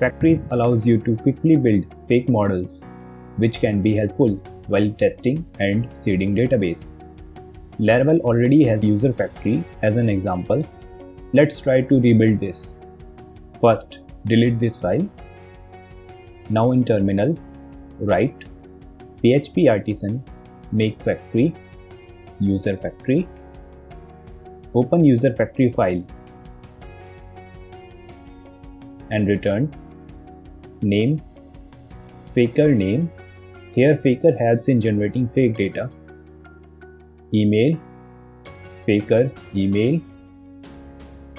Factories allows you to quickly build fake models, which can be helpful while testing and seeding database. Laravel already has user factory as an example. Let's try to rebuild this. First, delete this file. Now in terminal, write php artisan make factory user factory. Open user factory file and return name faker name. Here faker helps in generating fake data. Email faker email.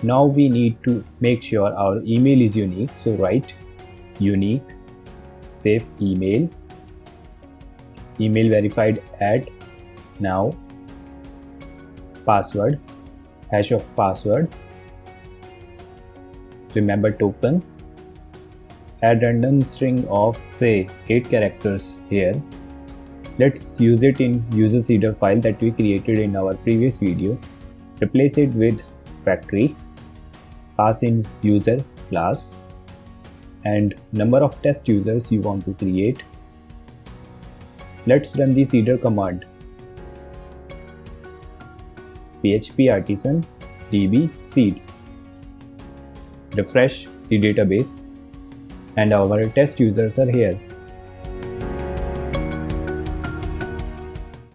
Now we need to make sure our email is unique, so write unique safe email verified at now password hash of password. Remember token. Add random string of say 8 characters here. Let's use it in user seeder file that we created in our previous video. Replace it with factory. Pass in user class and number of test users you want to create. Let's run the seeder command. php artisan db seed. Refresh the database and our test users are here.